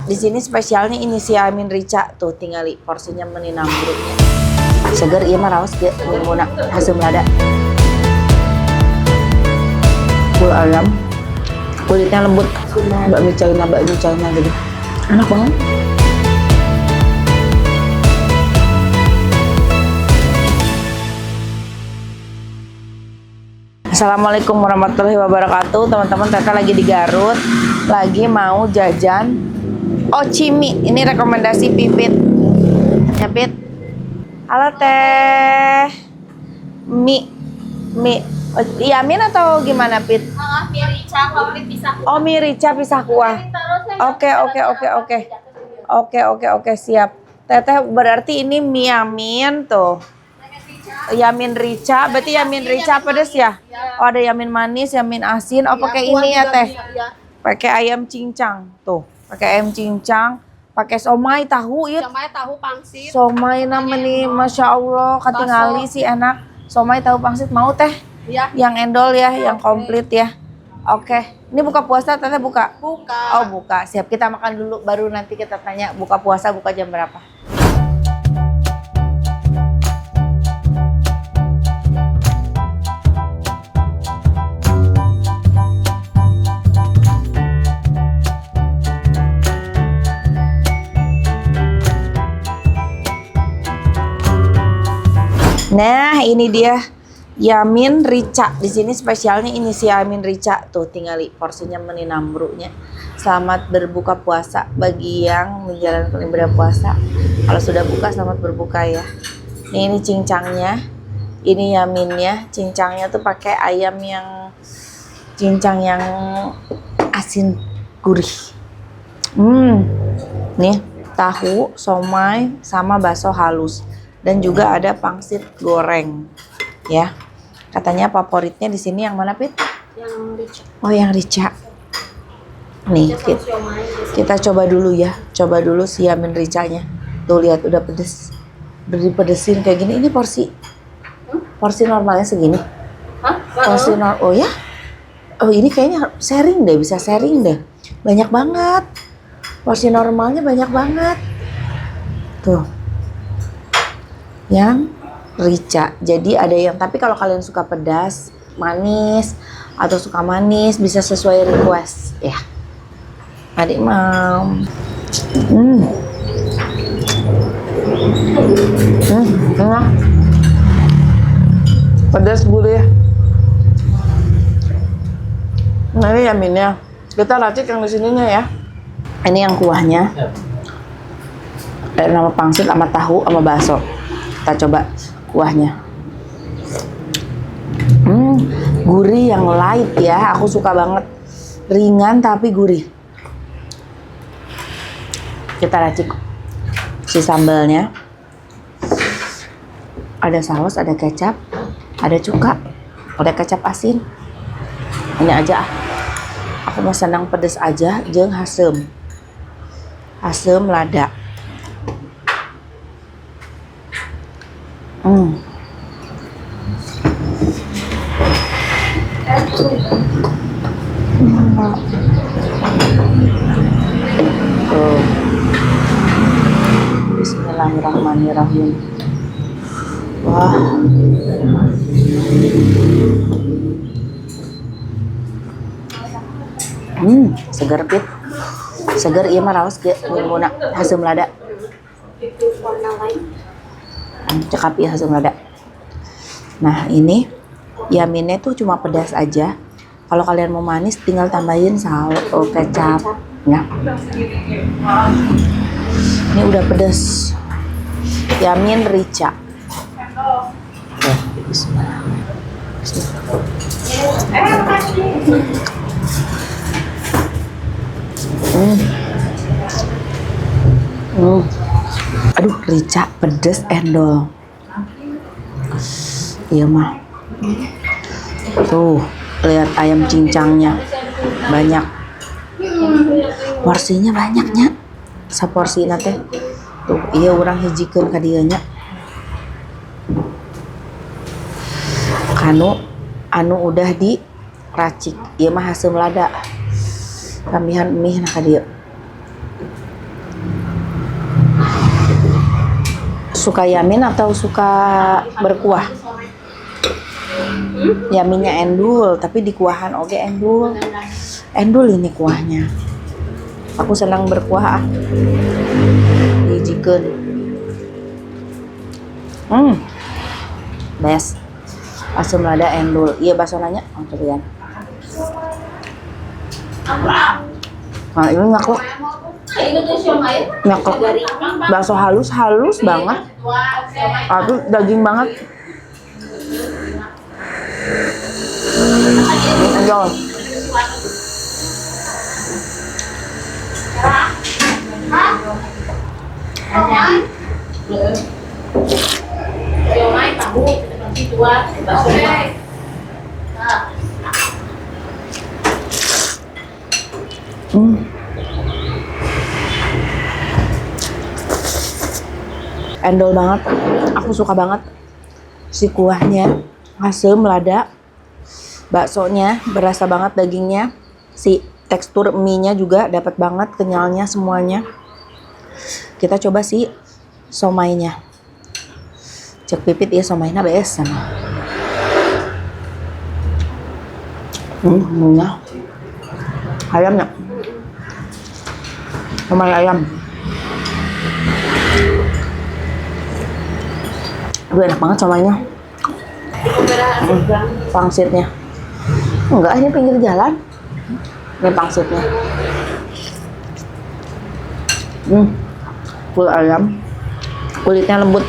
Di sini spesialnya ini si Yamin rica tuh, tinggali porsinya meninam buruknya. Seger ieu mah raos ge muna hasil lada. Full ayam. Kulitnya lembut. Bakmi China gitu. Enak banget. Assalamualaikum warahmatullahi wabarakatuh. Teman-teman, Tete lagi di Garut, lagi mau jajan Ochimi. Ini rekomendasi Pipit. Ya, Pit. Halo, Teh. Mie Yamin atau gimana, Pit? Mie rica komplit pisah kuah. Oh, mie rica pisah kuah. Oke, siap. Teteh berarti ini mie Yamin tuh. Yamin rica, berarti Yamin rica pedes ya? Oh, ada Yamin manis, Yamin asin. Oh, pakai ini ya, Teh. Pakai ayam cincang tuh. Pakai ayam cincang, pakai somai tahu ya. Somai tahu pangsit. Somai namanya, masya Allah, katingali sih enak. Somai tahu pangsit mau, Teh? Ya. Yang endol ya, yang komplit ya. Oke. Ini buka puasa, Teteh buka? Buka. Oh, buka. Siap, kita makan dulu, baru nanti kita tanya buka puasa buka jam berapa. Nah, ini dia Yamin rica. Di sini spesialnya ini si Yamin rica tuh, tinggali porsinya meninam buruknya. Selamat berbuka puasa bagi yang menjalankan ibadah puasa. Kalau sudah buka, selamat berbuka ya. Ini cincangnya, ini Yaminnya. Cincangnya tuh pakai ayam yang cincang yang asin gurih. Nih tahu, somai, sama bakso halus. Dan juga ada pangsit goreng, ya. Katanya favoritnya di sini yang mana, Pit? Yang rica. Oh, yang rica. Nih, kita coba dulu ya. Coba dulu si Yamin ricanya. Tuh lihat udah pedes. Udah dipedesin kayak gini. Ini porsi normalnya segini. Hah? Porsi oh ya? Oh, ini kayaknya sharing deh, bisa sharing deh. Banyak banget. Porsi normalnya banyak banget. Tuh. Yang rica. Jadi ada yang, tapi kalau kalian suka pedas, manis, atau suka manis, bisa sesuai request ya. Adik mau. Enak. Pedas gurih. Nah, ini Yaminnya. Kita racik yang di sininya ya. Ini yang kuahnya. Ada nama pangsit sama tahu sama bakso. Kita coba kuahnya. Gurih yang light ya. Aku suka banget. Ringan tapi gurih. Kita racik si sambalnya. Ada saus, ada kecap, ada cuka, ada kecap asin. Ini aja ah. Aku mau senang pedes aja, jeung hasem. Hasem lada. Bismillahirrahmanirrahim. Wah. Seger, Pit. Seger ieu mah raos ge muna hasem lada. Cekap ya hasem lada. Nah, ini Yaminnya tuh cuma pedas aja. Kalau kalian mau manis tinggal tambahin kecap ya. Ini udah pedas. Yamin rica. Bismillah. Aduh, rica pedes endol. Iya mah. Tuh, lihat ayam cincangnya. Banyak. Porsinya banyaknya. Saporsi teh. Tuh, iya orang hijikeun ka dieu nya. Anu udah diracik. Ieu mah hasem lada. Ramihan mie nah ka dieu. Suka yamin atau suka berkuah? Yaminnya endul, tapi di kuahan oke endul. Endul ini kuahnya. Aku senang berkuah. Dijikeun. Best. Asam lada endul. Iya bakso nanya. Oh, cobain. Nah, ini nyaklek. Nyaklek. Bakso halus banget. Aduh, daging banget. Endol. Endol banget. Aku suka banget si kuahnya, asam lada. Baksonya berasa banget dagingnya. Si tekstur mie-nya juga dapat banget, kenyalnya semuanya. Kita coba si somainya. Cek pipit ya somainya bees sama. Minyak. Ayamnya. Somai ayam. Aduh, enak banget somainya. Pangsitnya. Enggak, ini pinggir jalan. Ini pangsitnya. Full ayam. Kulitnya lembut.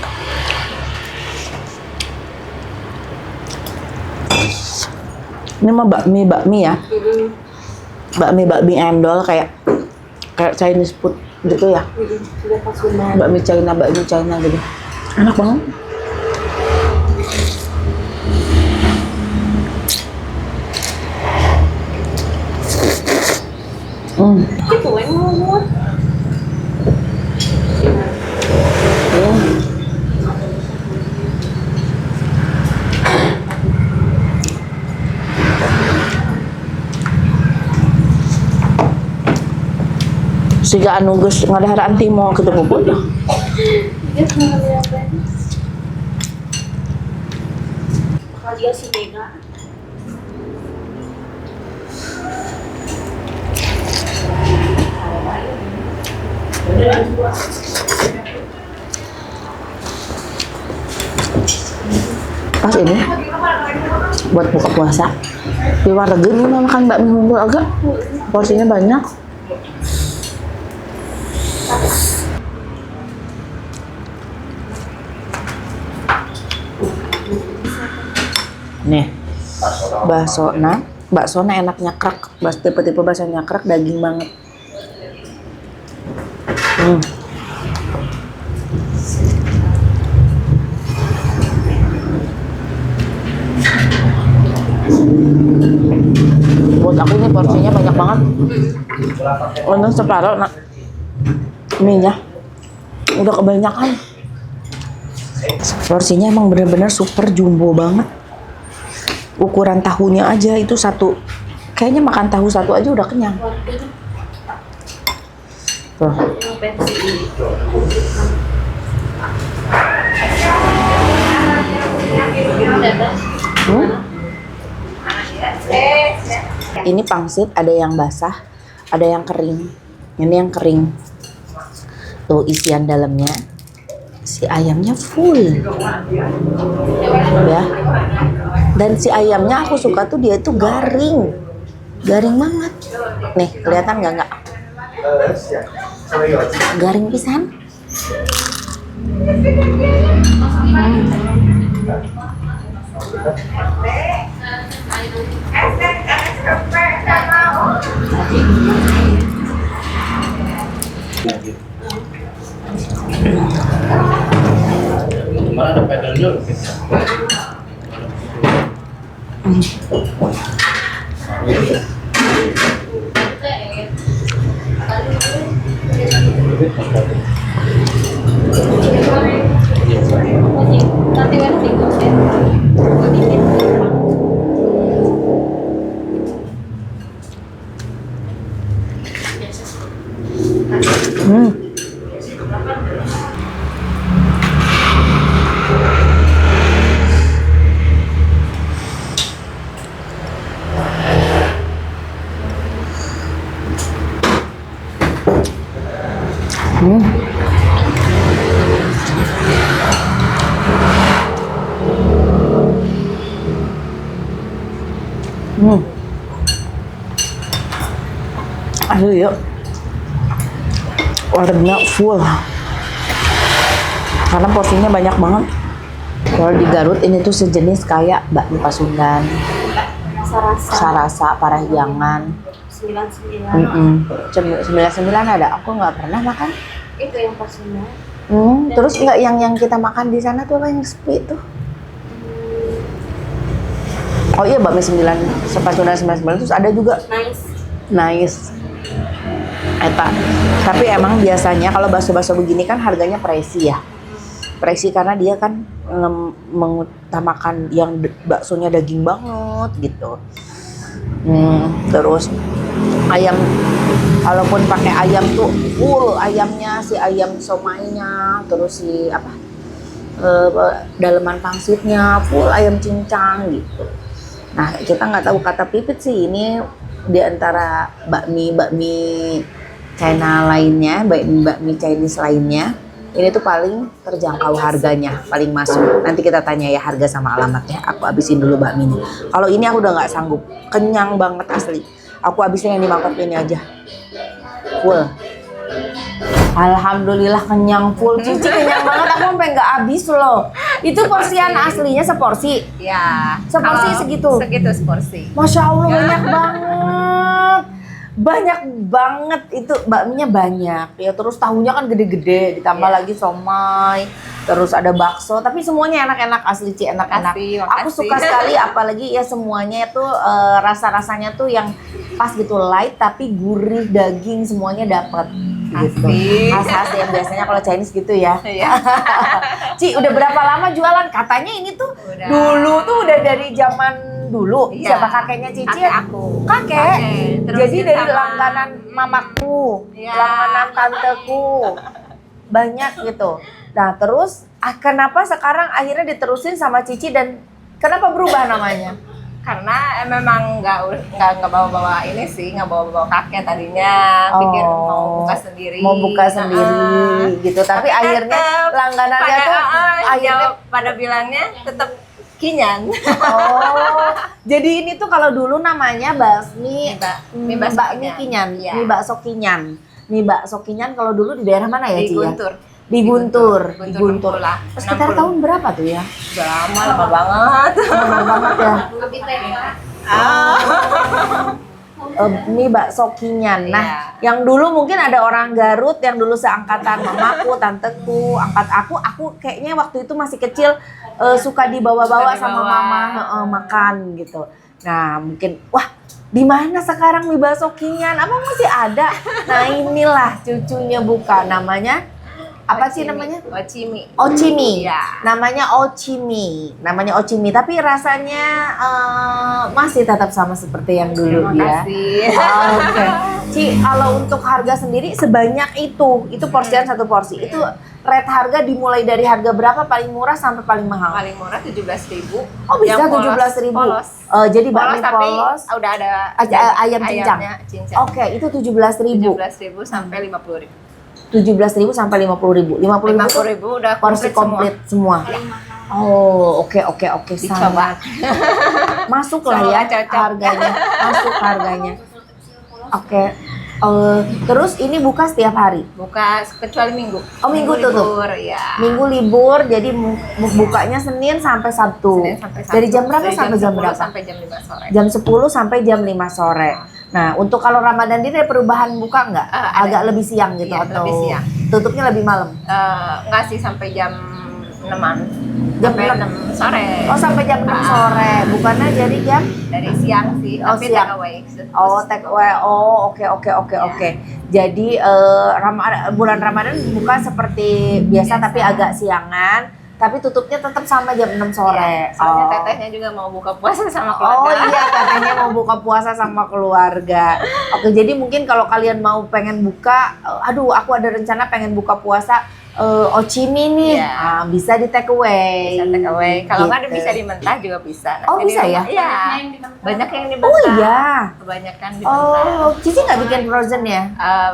Ini mah bakmi ya. Bakmi endol kayak Chinese food gitu ya. Bakmi China gitu. Enak banget. Cái tuổi mua. Siga anu geus ngadaharaan timo kitu puput. Dia si Mega. Pas ini buat buka puasa. Di warga ini mah makan bakmi unggul agak porsinya banyak. Nih, bakso enak nyekrek, tipe-tipe bakso nyekrek, daging banget. Buat aku ini porsinya banyak banget. Untuk separuh, nak, mie-nya udah kebanyakan. Porsinya emang bener-bener super jumbo banget. Ukuran tahunya aja itu satu. Kayaknya makan tahu satu aja udah kenyang. Tuh. Ini pangsit, ada yang basah, ada yang kering. Ini yang kering. Tuh isian dalamnya. Si ayamnya full. Ya. Dan si ayamnya aku suka tuh dia tuh garing. Garing banget. Nih, kelihatan enggak? Garing pisan. Mana ada pedalnya loh. Hmm. Hmm. Asli ya. Warnanya full. Karena porsinya banyak banget. Kalau di Garut ini tuh sejenis kayak bakmi Pasundan, Rasa-rasa. Sarasa, Parahyangan. 99. 99 ada. Aku nggak pernah makan. Itu yang Pasundan. Terus nggak yang kita makan di sana tuh apa yang sepi tuh? Oh iya bakmi 9, Pasundan 99 terus ada juga Nice. Eta. Tapi emang biasanya kalau bakso-bakso begini kan harganya pricey ya. Pricey karena dia kan mengutamakan yang baksonya daging banget gitu. Terus ayam, kalaupun pakai ayam tuh full ayamnya, si ayam somainya, terus si apa daleman pangsitnya full ayam cincang gitu. Nah kita nggak tahu kata pipit sih ini di antara bakmi China lainnya, bakmi Chinese lainnya, ini tuh paling terjangkau harganya, paling masuk. Nanti kita tanya ya harga sama alamatnya. Aku habisin dulu bakminya. Kalau ini aku udah nggak sanggup, kenyang banget asli. Aku habisin yang di mangkok ini aja, full. Alhamdulillah kenyang full. Cici kenyang banget, aku sampai nggak habis loh. Itu porsian aslinya seporsi. Ya, Seporsi kalau segitu? Segitu seporsi. Masya Allah banyak banget. Banyak banget itu bakminya banyak. Ya terus tahunya kan gede-gede, ditambah lagi somai, terus ada bakso, tapi semuanya enak-enak asli Ci, enak-enak. Aku suka sekali apalagi ya semuanya itu rasa-rasanya tuh yang pas gitu, light tapi gurih, daging semuanya dapat gitu. Khas-khas yang biasanya kalau Chinese gitu ya. Ci, udah berapa lama jualan? Katanya ini tuh dulu tuh udah dari zaman dulu. Siapa kakeknya Cici? Kakek aku. Kakek. Terus Jadi dari sama- langganan mamaku, langganan tanteku. Banyak gitu. Nah, terus kenapa sekarang akhirnya diterusin sama Cici dan kenapa berubah namanya? Karena memang nggak bawa-bawa ini sih, nggak bawa-bawa kakek tadinya, pikir mau buka sendiri. Mau buka sendiri gitu. Tapi akhirnya tetep langganannya tuh akhirnya pada bilangnya tetap Kinyan. oh. Jadi ini tuh kalau dulu namanya bakmi Mie bakso bakmi Kinyan, Iya. mie bakso Kinyan. Mie bakso Kinyan kalau dulu di daerah mana ya, Di Ci ya? Guntur. Di Guntur. Di Guntur. Guntur. Sekitar 60. tahun berapa tuh ya? Udah lama banget. Lama banget ya. Mie bakso Kinyan. Nah, yang dulu mungkin ada orang Garut yang dulu seangkatan mamaku, tanteku, angkat aku kayaknya waktu itu masih kecil suka dibawa-bawa sama mama makan gitu. Nah, mungkin wah, di mana sekarang mie bakso Kinyan? Apa masih ada? Nah, inilah cucunya buka, namanya apa sih namanya? Ochimi. Ochimi. Iya. Namanya Ochimi, tapi rasanya masih tetap sama seperti yang dulu Terima ya. kasih. Oke. Ci, kalau untuk harga sendiri sebanyak itu porsian satu porsi. Itu rate harga dimulai dari harga berapa paling murah sampai paling mahal? Paling murah 17.000. Oh, bisa Yang polos, 17.000. polos. Jadi bakmi tapi polos. udah ada Ayam cincang. ayamnya cincang. Oke, itu 17.000. 17.000 sampai 50.000. 17.000 sampai 50.000. 50.000 50.000 udah porsi komplit semua. Oh, oke. Dicoba. Masuk lah ya Semoga cocok. harganya. Masuk harganya. Oke. Terus ini buka setiap hari. Buka kecuali Minggu. Oh, Minggu tutup. libur, ya. Minggu libur, jadi bukanya Senin sampai Sabtu. Senin sampai Sabtu. Dari jam berapa Dari sampai jam 10 berapa? Sampai jam 5 sore. Jam 10 sampai jam 5 sore. Nah, untuk kalau Ramadan ini ada perubahan buka nggak? Ada. Agak lebih siang gitu Iya, atau lebih siang. tutupnya lebih malam? Enggak sih, sampai jam 6-an. Jam Sampai 6. 6 sore. Oh, sampai jam 6 sore. Bukannya jadi jam? Dari siang sih, Oh, tapi siang. take away. Oh, take away. Oh, oke. Jadi bulan Ramadan buka seperti biasa tapi agak siangan. Tapi tutupnya tetap sama jam 6 sore. Iya, soalnya tetehnya juga mau buka puasa sama Oh keluarga. iya, katanya mau buka puasa sama keluarga. Oke, jadi mungkin kalau kalian mau pengen buka, aduh aku ada rencana pengen buka puasa Ochimi nih, Iya. bisa di take away. Bisa take away. Kalau nggak Gitu. bisa dimentah juga bisa. Oh, Nanti di bisa rumah- ya? Iya. Banyak yang dimentah. Banyak yang Oh dimentah. iya. Kebanyakan dimentah. Oh, Cici nggak bikin frozen ya?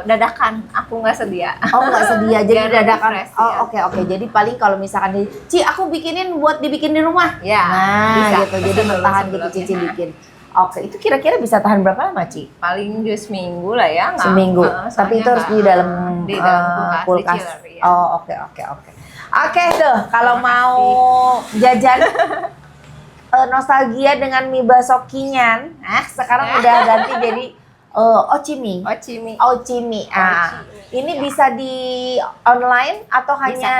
Dadakan, aku nggak sedia. Oh nggak sedia, jadi Biar lebih dadakan. fresh, Oh ya. oke. Jadi paling kalau misalkan Ci aku bikinin buat dibikin di rumah. Ya, Nah bisa. gitu, jadi Pesen dulu bertahan gitu sebelumnya. Cici bikin. Oke, itu kira-kira bisa tahan berapa lama Ci? Paling juga seminggu lah ya. Nggak- Seminggu. soalnya Tapi itu harus nggak- di dalam, di dalam kulkas. kulkas, di chiller, ya. Oh oke. Oke tuh, kalau Terima mau jajan nostalgia dengan mie bakso kinyan, sekarang udah ganti jadi Ochimi. Ochimi. Ochimi. Ini ya. bisa di online atau hanya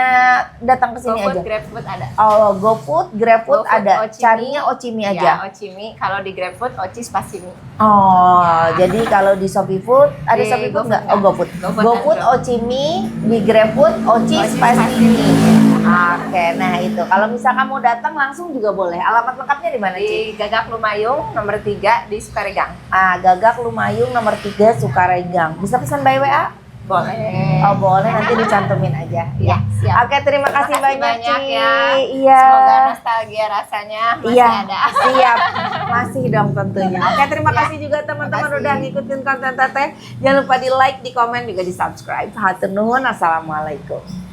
datang ke sini GoFood, aja? GrabFood ada. Oh, GoFood, GrabFood GoFood, ada. Ochimi. Carinya Ochimi Ya, aja. Ochimi. Kalau di GrabFood, Ocis Pasimi. Oh, jadi kalau di Shopee Food ada Di Shopee Food GoFood nggak? nggak. Oh, GoFood. GoFood GoFood dan Ochimi, di GrabFood Ocis Ocis Pasini. Pasini. Oke, nah itu. Kalau misalkan mau datang langsung juga boleh. Alamat lengkapnya di mana, Ci? Di Gagak Lumayung nomor 3 di Sukaregang. Gagak Lumayung nomor 3 Sukaregang. Bisa pesan by WA? Boleh. Oh, boleh, nanti dicantumin aja. Ya, siap. Oke, terima kasih banyak, Ci. ya. Iya. Semoga nostalgia rasanya masih Iya, ada. siap. Masih dong tentunya. Oke, terima Ya, kasih juga teman-teman makasih. udah ngikutin konten Teteh. Jangan lupa di like, di komen, juga di subscribe. Hatur nuhun. Assalamualaikum.